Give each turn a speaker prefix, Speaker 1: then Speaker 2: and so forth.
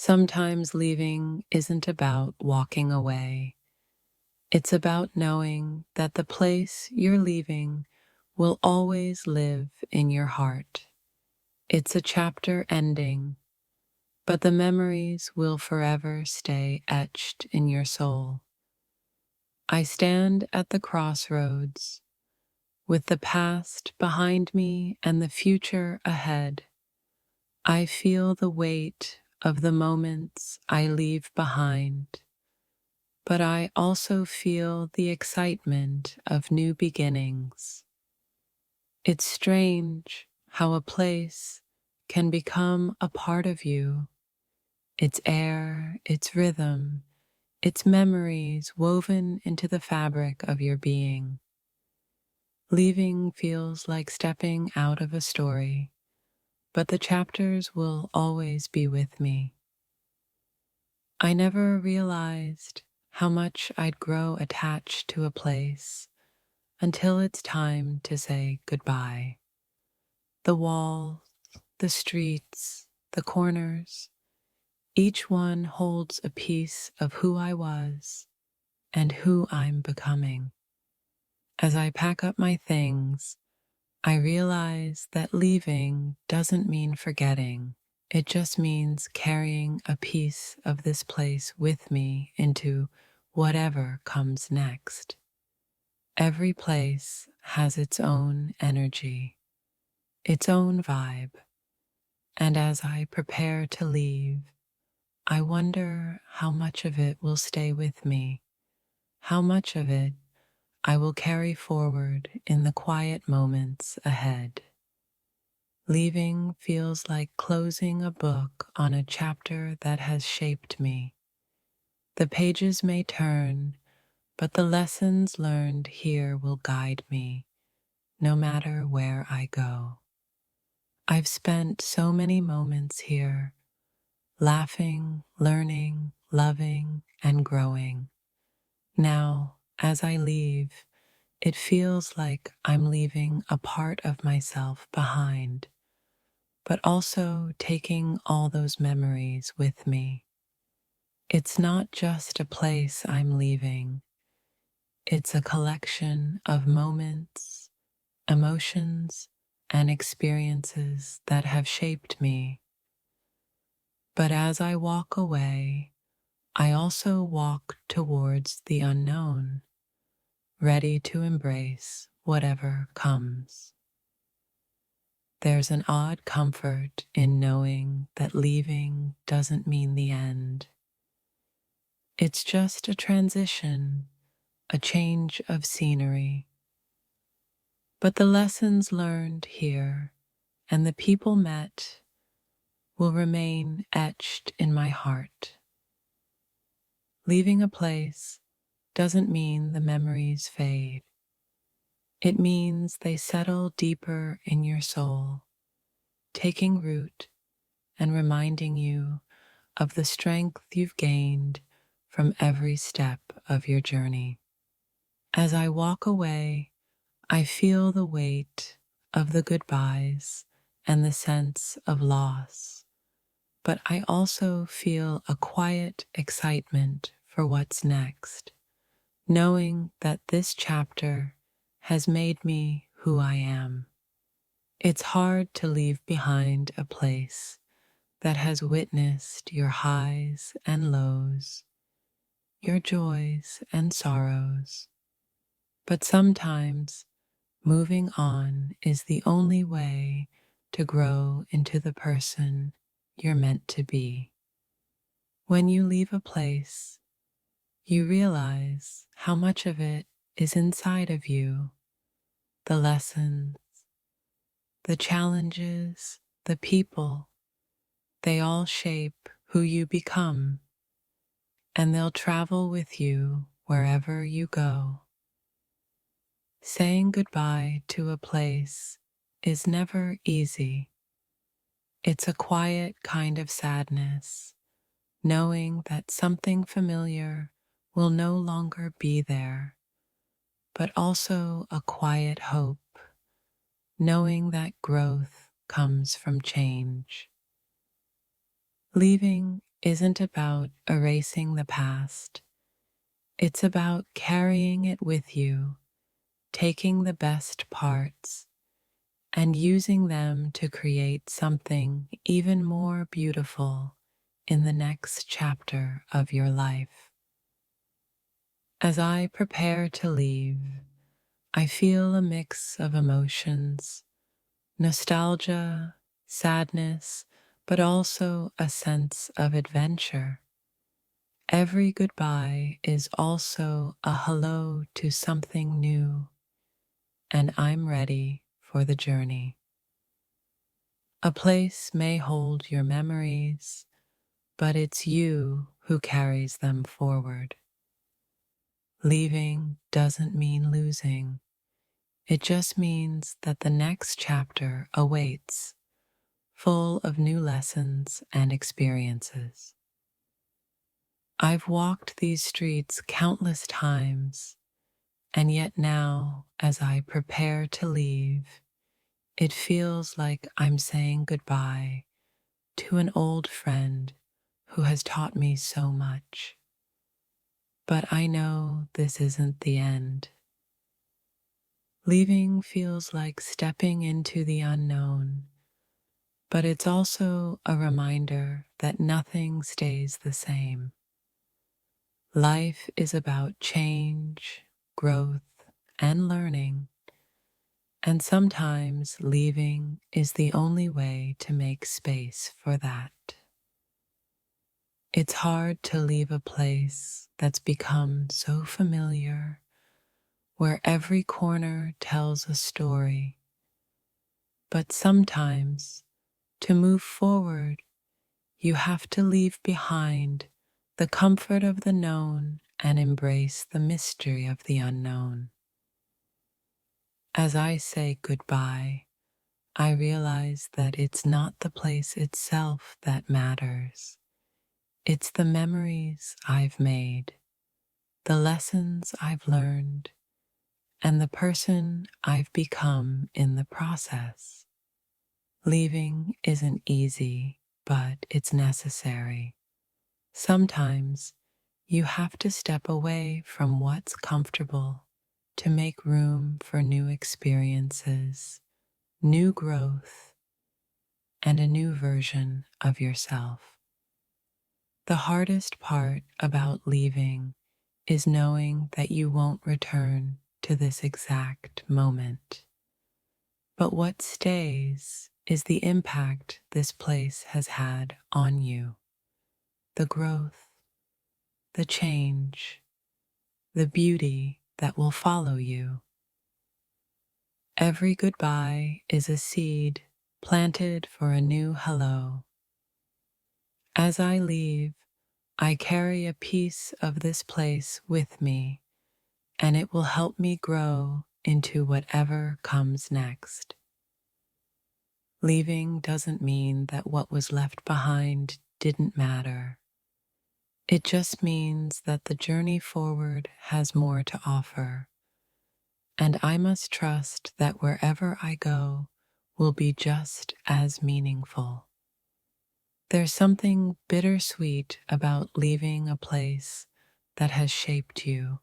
Speaker 1: Sometimes leaving isn't about walking away. It's about knowing that the place you're leaving will always live in your heart. It's a chapter ending, but the memories will forever stay etched in your soul. I stand at the crossroads, with the past behind me and the future ahead. I feel the weight of the moments I leave behind, but I also feel the excitement of new beginnings. It's strange how a place can become a part of you, its air, its rhythm, its memories woven into the fabric of your being. Leaving feels like stepping out of a story, but the chapters will always be with me. I never realized how much I'd grow attached to a place until it's time to say goodbye. The walls, the streets, the corners, each one holds a piece of who I was and who I'm becoming. As I pack up my things, I realize that leaving doesn't mean forgetting. It just means carrying a piece of this place with me into whatever comes next. Every place has its own energy, its own vibe, and as I prepare to leave, I wonder how much of it will stay with me, how much of it I will carry forward in the quiet moments ahead. Leaving feels like closing a book on a chapter that has shaped me. The pages may turn, but the lessons learned here will guide me, no matter where I go. I've spent so many moments here, laughing, learning, loving, and growing. Now, as I leave, it feels like I'm leaving a part of myself behind, but also taking all those memories with me. It's not just a place I'm leaving, it's a collection of moments, emotions, and experiences that have shaped me. But as I walk away, I also walk towards the unknown, ready to embrace whatever comes. There's an odd comfort in knowing that leaving doesn't mean the end. It's just a transition, a change of scenery. But the lessons learned here and the people met will remain etched in my heart. Leaving a place doesn't mean the memories fade. It means they settle deeper in your soul, taking root and reminding you of the strength you've gained from every step of your journey. As I walk away, I feel the weight of the goodbyes and the sense of loss, but I also feel a quiet excitement for what's next, knowing that this chapter has made me who I am. It's hard to leave behind a place that has witnessed your highs and lows, your joys and sorrows. But sometimes moving on is the only way to grow into the person you're meant to be. When you leave a place, you realize how much of it is inside of you, the lessons, the challenges, the people. They all shape who you become, and they'll travel with you wherever you go. Saying goodbye to a place is never easy. It's a quiet kind of sadness, knowing that something familiar will no longer be there, but also a quiet hope, knowing that growth comes from change. Leaving isn't about erasing the past. It's about carrying it with you, taking the best parts, and using them to create something even more beautiful in the next chapter of your life. As I prepare to leave, I feel a mix of emotions: nostalgia, sadness, but also a sense of adventure. Every goodbye is also a hello to something new, and I'm ready for the journey. A place may hold your memories, but it's you who carries them forward. Leaving doesn't mean losing. It just means that the next chapter awaits, full of new lessons and experiences. I've walked these streets countless times, and yet now, as I prepare to leave, it feels like I'm saying goodbye to an old friend who has taught me so much. But I know this isn't the end. Leaving feels like stepping into the unknown, but it's also a reminder that nothing stays the same. Life is about change, growth, and learning, and sometimes leaving is the only way to make space for that. It's hard to leave a place that's become so familiar, where every corner tells a story. But sometimes, to move forward, you have to leave behind the comfort of the known and embrace the mystery of the unknown. As I say goodbye, I realize that it's not the place itself that matters. It's the memories I've made, the lessons I've learned, and the person I've become in the process. Leaving isn't easy, but it's necessary. Sometimes you have to step away from what's comfortable to make room for new experiences, new growth, and a new version of yourself. The hardest part about leaving is knowing that you won't return to this exact moment. But what stays is the impact this place has had on you, the growth, the change, the beauty that will follow you. Every goodbye is a seed planted for a new hello. As I leave, I carry a piece of this place with me, and it will help me grow into whatever comes next. Leaving doesn't mean that what was left behind didn't matter. It just means that the journey forward has more to offer, and I must trust that wherever I go will be just as meaningful. There's something bittersweet about leaving a place that has shaped you,